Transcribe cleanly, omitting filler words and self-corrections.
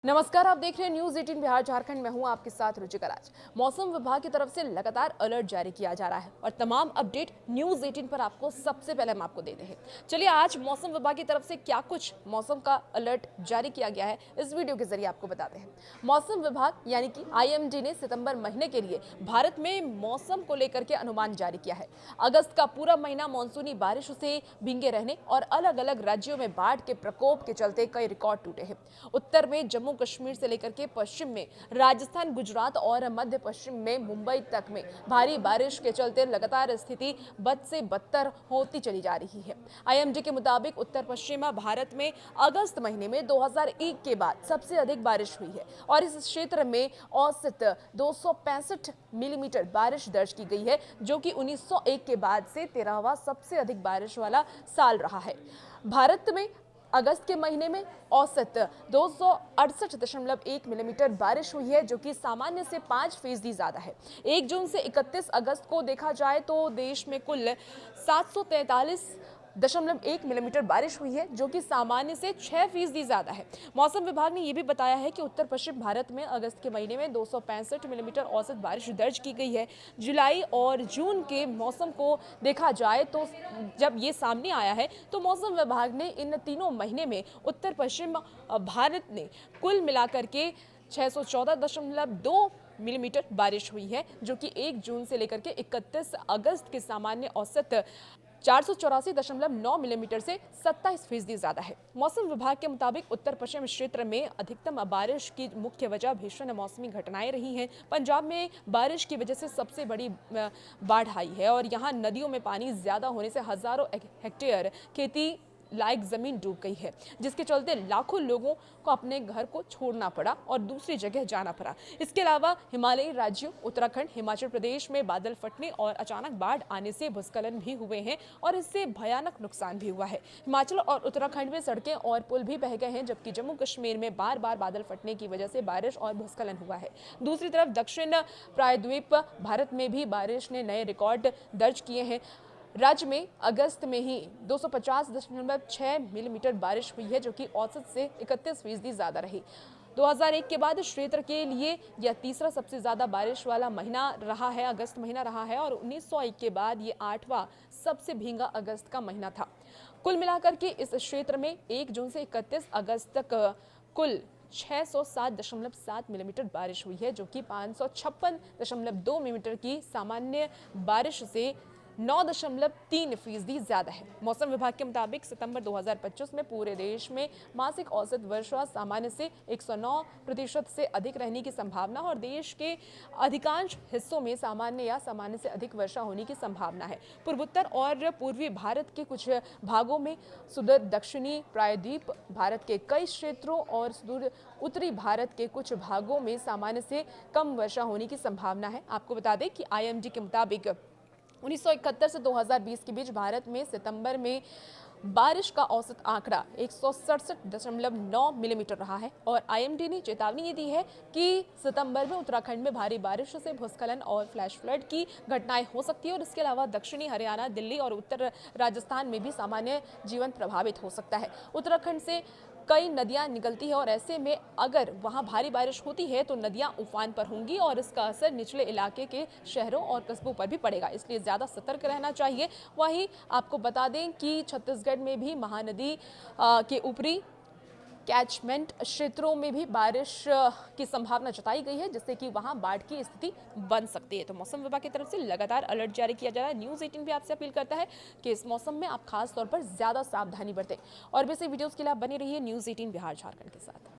नमस्कार, आप देख रहे हैं न्यूज 18 बिहार झारखंड में हूं आपके साथ रुचिका राज। मौसम विभाग की तरफ से लगातार अलर्ट जारी किया जा रहा है और तमाम अपडेट न्यूज 18 पर आपको सबसे पहले हम आपको देते हैं। चलिए आज मौसम विभाग की तरफ से क्या कुछ मौसम का अलर्ट जारी किया गया है इस वीडियो के जरिए आपको बताते हैं। मौसम विभाग यानी कि IMD ने सितंबर महीने के लिए भारत में मौसम को लेकर के अनुमान जारी किया है। अगस्त का पूरा महीना मानसूनी बारिश से भींगे रहने और अलग अलग राज्यों में बाढ़ के प्रकोप के चलते कई रिकॉर्ड टूटे हैं। उत्तर में जम्मू कश्मीर से लेकर के पश्चिम में राजस्थान, गुजरात और मध्य पश्चिम में मुंबई तक में भारी बारिश के चलते लगातार स्थिति बद से बदतर होती चली जा रही है। IMD के मुताबिक उत्तर पश्चिम भारत में अगस्त महीने में 2001 के बाद सबसे अधिक बारिश हुई है और इस क्षेत्र में औसत 265 मिलीमीटर बारिश दर्ज की गई है, जो कि 1901 के बाद से 13वां सबसे अधिक बारिश वाला साल रहा है। भारत में अगस्त के महीने में औसत 268.1 मिलीमीटर बारिश हुई है, जो कि सामान्य से 5% ज्यादा है। 1 जून से 31 अगस्त को देखा जाए तो देश में कुल 743.1 मिलीमीटर बारिश हुई है, जो कि सामान्य से 6% ज्यादा है। मौसम विभाग ने यह भी बताया है कि उत्तर पश्चिम भारत में अगस्त के महीने में 265 मिलीमीटर औसत बारिश दर्ज की गई है। जुलाई और जून के मौसम को देखा जाए तो जब ये सामने आया है तो मौसम विभाग ने इन तीनों महीने में उत्तर पश्चिम भारत ने कुल मिलाकर के 614.2 मिलीमीटर बारिश हुई है, जो कि 1 जून से लेकर के 31 अगस्त के सामान्य औसत 484.9 मिलीमीटर से 27% ज्यादा है। मौसम विभाग के मुताबिक उत्तर पश्चिम क्षेत्र में अधिकतम बारिश की मुख्य वजह भीषण मौसमी घटनाएं रही हैं। पंजाब में बारिश की वजह से सबसे बड़ी बाढ़ आई है और यहां नदियों में पानी ज्यादा होने से हजारों हेक्टेयर खेती लायक जमीन डूब गई है, जिसके चलते लाखों लोगों को अपने घर को छोड़ना पड़ा और दूसरी जगह जाना पड़ा। इसके अलावा हिमालयी राज्यों उत्तराखंड, हिमाचल प्रदेश में बादल फटने और अचानक बाढ़ आने से भूस्खलन भी हुए हैं और इससे भयानक नुकसान भी हुआ है। हिमाचल और उत्तराखंड में सड़कें और पुल भी बह गए हैं, जबकि जम्मू कश्मीर में बार बार बादल फटने की वजह से बारिश और भूस्खलन हुआ है। दूसरी तरफ दक्षिण प्रायद्वीप भारत में भी बारिश ने नए रिकॉर्ड दर्ज किए हैं। राज्य में अगस्त में ही 250.6 मिलीमीटर बारिश हुई है, जो कि औसत से 31% ज्यादा रही। 2001 के बाद क्षेत्र के लिए यह तीसरा सबसे ज्यादा बारिश वाला महीना रहा है, अगस्त महीना रहा है और 1901 के बाद ये 8वां सबसे भींगा अगस्त का महीना था। कुल मिलाकर के इस क्षेत्र में 1 जून से 31 अगस्त तक कुल 607.7 मिलीमीटर बारिश हुई है, जो कि 556.2 मिलीमीटर की सामान्य बारिश से 9.3% ज्यादा है। मौसम विभाग के मुताबिक सितंबर 2025 में पूरे देश में मासिक औसत वर्षा सामान्य से 109% से अधिक रहने की संभावना और देश के अधिकांश हिस्सों में सामान्य या सामान्य से अधिक वर्षा होने की संभावना है। पूर्वोत्तर और पूर्वी भारत के कुछ भागों में, सुदूर दक्षिणी प्रायद्वीप भारत के कई क्षेत्रों और सुदूर उत्तरी भारत के कुछ भागों में सामान्य से कम वर्षा होने की संभावना है। आपको बता दें कि IMD के मुताबिक 1971 से 2020 के बीच भारत में सितंबर में बारिश का औसत आंकड़ा 167.9 मिलीमीटर रहा है और IMD ने चेतावनी ये दी है कि सितंबर में उत्तराखंड में भारी बारिश से भूस्खलन और फ्लैश फ्लड की घटनाएं हो सकती है और इसके अलावा दक्षिणी हरियाणा, दिल्ली और उत्तर राजस्थान में भी सामान्य जीवन प्रभावित हो सकता है। उत्तराखंड से कई नदियां निकलती है और ऐसे में अगर वहां भारी बारिश होती है तो नदियां उफान पर होंगी और इसका असर निचले इलाके के शहरों और कस्बों पर भी पड़ेगा, इसलिए ज्यादा सतर्क रहना चाहिए। वहीं आपको बता दें कि छत्तीसगढ़ में भी महानदी के ऊपरी कैचमेंट क्षेत्रों में भी बारिश की संभावना जताई गई है, जिससे कि वहां बाढ़ की स्थिति बन सकती है। तो मौसम विभाग की तरफ से लगातार अलर्ट जारी किया जा रहा है। न्यूज 18 भी आपसे अपील करता है कि इस मौसम में आप खास तौर पर ज्यादा सावधानी बरतें और भी ऐसे वीडियोस के लिए आप बने रहिए न्यूज 18 बिहार झारखंड के साथ।